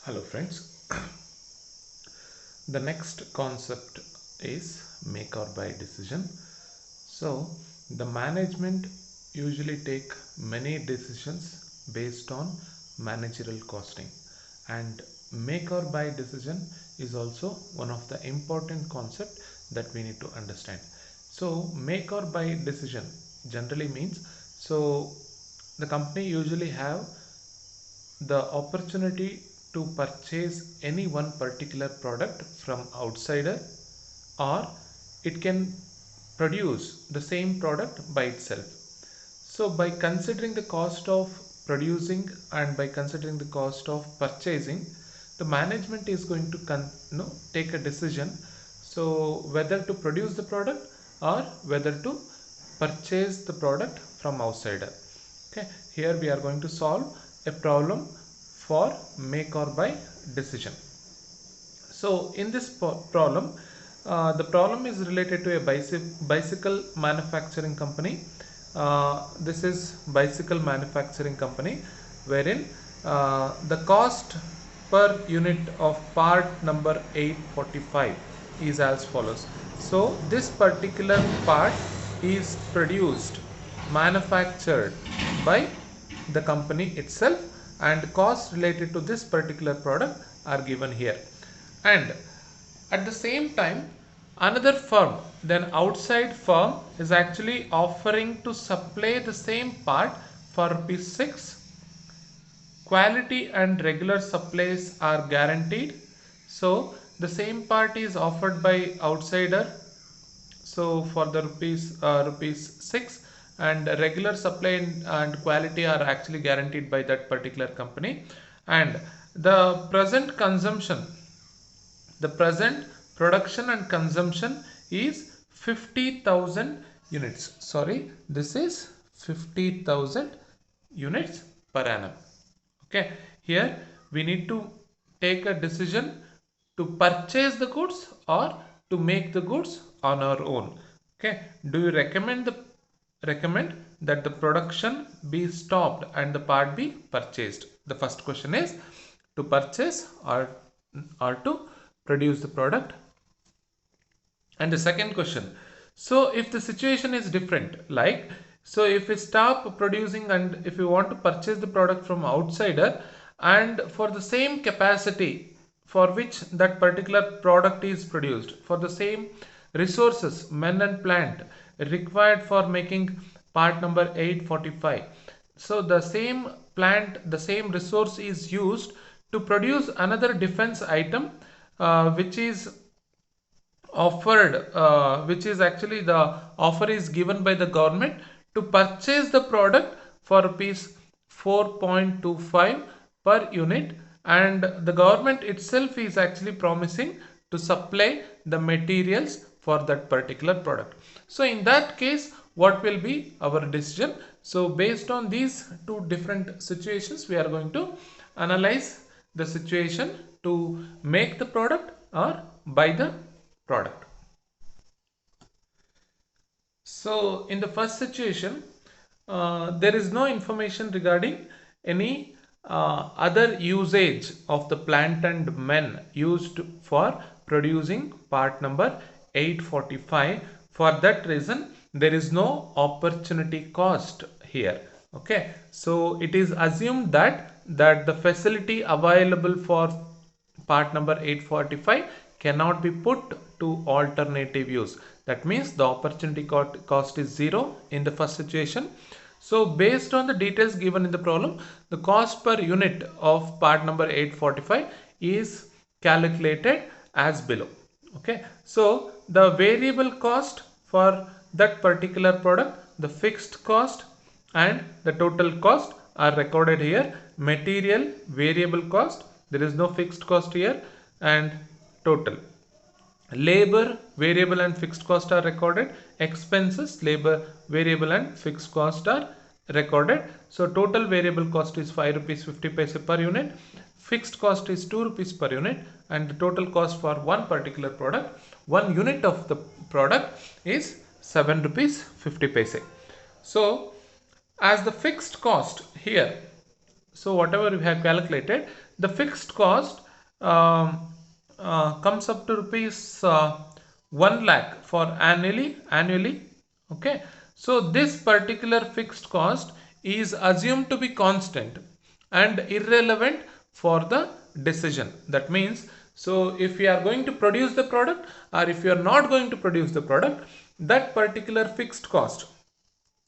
Hello friends, the next concept is make or buy decision. So the management usually take many decisions based on managerial costing, and make or buy decision is also one of the important concept that we need to understand. So make or buy decision generally means, so the company usually have the opportunity to purchase any one particular product from outsider, or it can produce the same product by itself. So by considering the cost of producing and by considering the cost of purchasing, the management is going to take a decision, so whether to produce the product or whether to purchase the product from outsider. Okay, here we are going to solve a problem for make or buy decision. So in this problem, the problem is related to a bicycle manufacturing company. This is bicycle manufacturing company wherein the cost per unit of part number 845 is as follows. So this particular part is produced, manufactured by the company itself, and costs related to this particular product are given here. And at the same time, another firm, then outside firm, is actually offering to supply the same part for ₹6. Quality and regular supplies are guaranteed. So the same part is offered by outsider, so for the rupees 6, and regular supply and quality are actually guaranteed by that particular company. And the present production and consumption is 50,000 units. Sorry, this is 50,000 units per annum. Okay, here we need to take a decision to purchase the goods or to make the goods on our own. Okay, do you recommend that the production be stopped and the part be purchased? The first question is to purchase or to produce the product. And the second question, so if the situation is different, like, so if we stop producing and if we want to purchase the product from outsider, and for the same capacity for which that particular product is produced, for the same resources, men and plant required for making part number 845, so the same plant, the same resource is used to produce another defense item, which is offered, which is actually the offer is given by the government to purchase the product for rupees 4.25 per unit, and the government itself is actually promising to supply the materials for that particular product. So in that case, what will be our decision? So based on these two different situations, we are going to analyze the situation to make the product or buy the product. So in the first situation, there is no information regarding any other usage of the plant and men used for producing part number 845. For that reason, there is no opportunity cost here. Okay, so it is assumed that the facility available for part number 845 cannot be put to alternative use. That means the opportunity cost is 0 in the first situation. So based on the details given in the problem, the cost per unit of part number 845 is calculated as below. Okay, so the variable cost for that particular product, the fixed cost and the total cost are recorded here. Material variable cost, there is no fixed cost here, and total. Labor variable and fixed cost are recorded. Expenses, labor variable and fixed cost are recorded. So total variable cost is 5 rupees 50 paise per unit, fixed cost is 2 rupees per unit, and the total cost for one particular product, 1 unit of the product, is 7 rupees 50 paise. So as the fixed cost here, so whatever we have calculated, the fixed cost comes up to rupees 1 lakh for annually. Okay, so this particular fixed cost is assumed to be constant and irrelevant for the decision. That means, so if we are going to produce the product or if you are not going to produce the product, that particular fixed cost,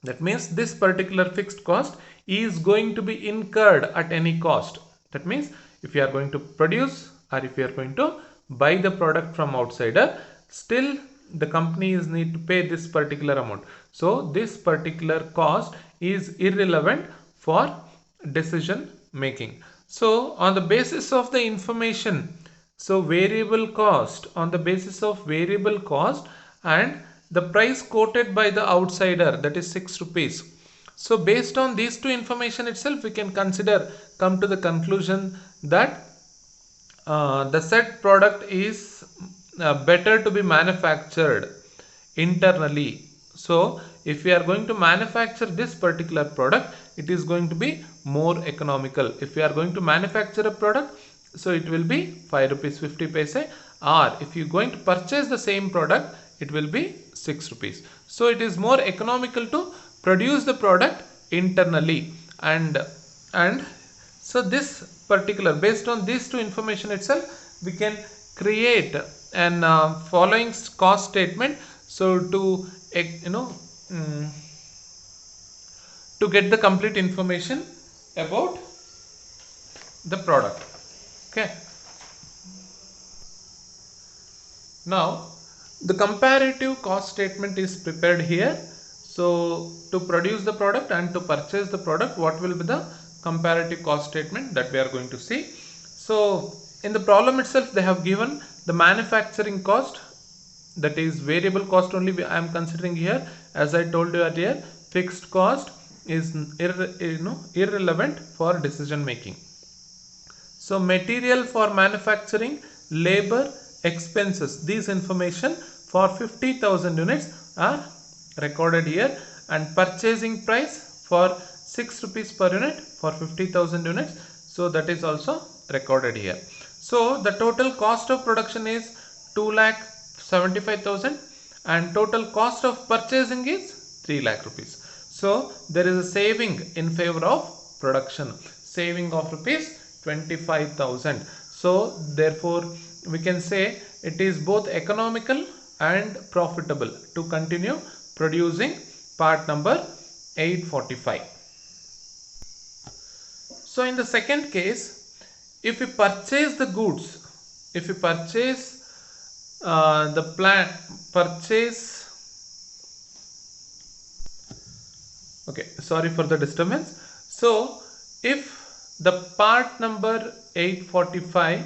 that means this particular fixed cost is going to be incurred at any cost. That means if you are going to produce or if you are going to buy the product from outsider, still the company is need to pay this particular amount. So this particular cost is irrelevant for decision making. So on the basis of the information, so variable cost, on the basis of variable cost and the price quoted by the outsider, that is 6 rupees. So based on these two information itself, we can come to the conclusion that the said product is better to be manufactured internally. So if we are going to manufacture this particular product, it is going to be more economical. If we are going to manufacture a product, so it will be 5 rupees 50 paise, or if you are going to purchase the same product, it will be 6 rupees. So it is more economical to produce the product internally, and so this particular, based on these two information itself, we can create an following cost statement. So to to get the complete information about the product. Okay, now the comparative cost statement is prepared here. So to produce the product and to purchase the product, what will be the comparative cost statement that we are going to see. So in the problem itself, they have given the manufacturing cost, that is variable cost only I am considering here. As I told you earlier, fixed cost is irrelevant for decision making. So material for manufacturing, labor, expenses, these information for 50,000 units are recorded here, and purchasing price for 6 rupees per unit for 50,000 units, so that is also recorded here. So the total cost of production is 2,75,000 and total cost of purchasing is 3 lakh rupees. So there is a saving in favor of production, saving of rupees 25,000. So therefore we can say it is both economical and profitable to continue producing part number 845. So in the second case, if we purchase the goods, if we purchase okay, sorry for the disturbance. So if the part number 845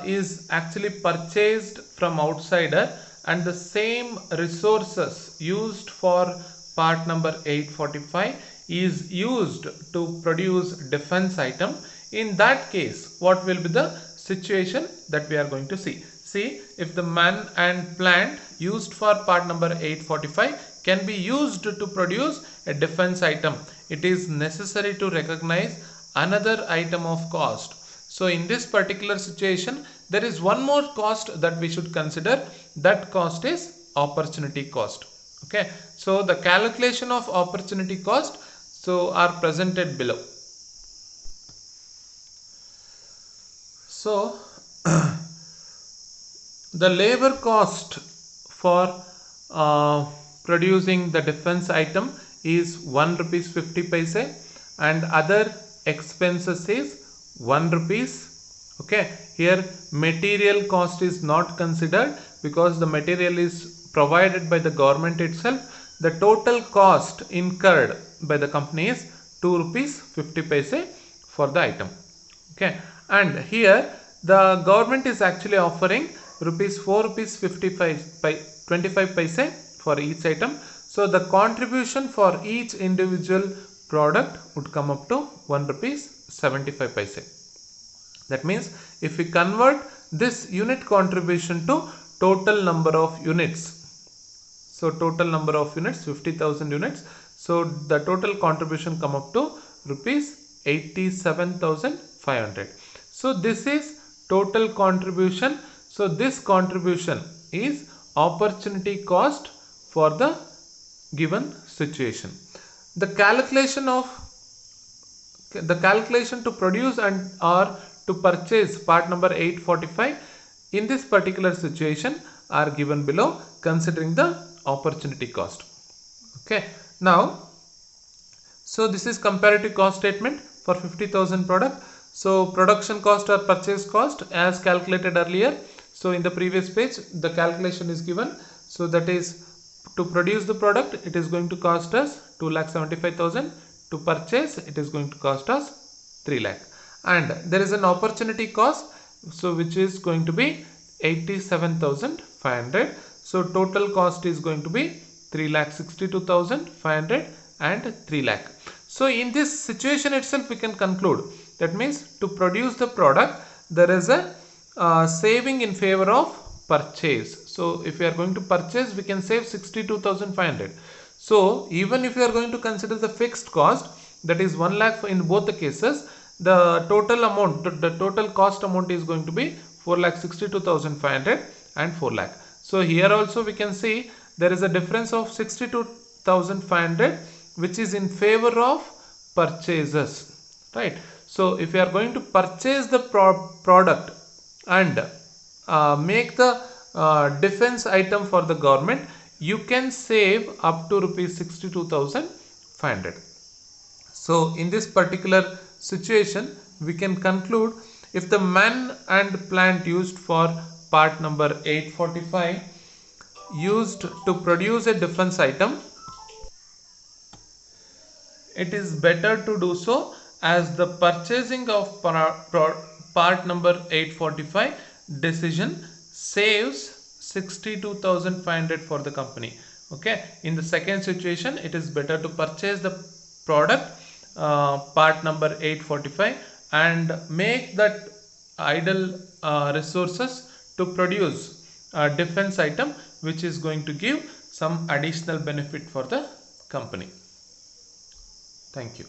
is actually purchased from outsider, and the same resources used for part number 845 is used to produce defense item, in that case what will be the situation that we are going to see. See, if the man and plant used for part number 845 can be used to produce a defense item, it is necessary to recognize another item of cost. So in this particular situation, there is one more cost that we should consider. That cost is opportunity cost. Okay, so the calculation of opportunity cost so are presented below. So the labor cost for producing the defense item is 1 rupees 50 paise, and other expenses is 1 rupees. Okay, here material cost is not considered because the material is provided by the government itself. The total cost incurred by the company is 2 rupees 50 paise for the item. Okay, and here the government is actually offering rupees 4 rupees 25 paise for each item. So the contribution for each individual product would come up to 1 rupees 75 paise. That means if we convert this unit contribution to total number of units, so total number of units 50,000 units, so the total contribution come up to rupees 87,500. 500. So this is total contribution. So this contribution is opportunity cost for the given situation. The calculation to produce and or to purchase part number 845 in this particular situation are given below, considering the opportunity cost. Okay, now so this is comparative cost statement for 50,000 product. So production cost or purchase cost as calculated earlier. So in the previous page the calculation is given. So that is, to produce the product it is going to cost us 2,75,000. To purchase it is going to cost us 3 lakh. And there is an opportunity cost, so which is going to be 87,500. So total cost is going to be 3,62,500 and 3 lakh. So in this situation itself we can conclude, that means to produce the product there is a saving in favor of purchase. So if we are going to purchase we can save 62,500. So even if you are going to consider the fixed cost, that is 1 lakh in both the cases, the total amount, the total cost amount is going to be 4,62,500 and 4 lakh. So here also we can see there is a difference of 62,500 which is in favor of purchases, right? So if you are going to purchase the product and make the defense item for the government, you can save up to rupees 62,500. So in this particular situation we can conclude, if the man and plant used for part number 845 used to produce a defense item, it is better to do so, as the purchasing of part number 845 decision saves 62,500 for the company. Okay, in the second situation it is better to purchase the product part number 845 and make that idle resources to produce a defense item which is going to give some additional benefit for the company. Thank you.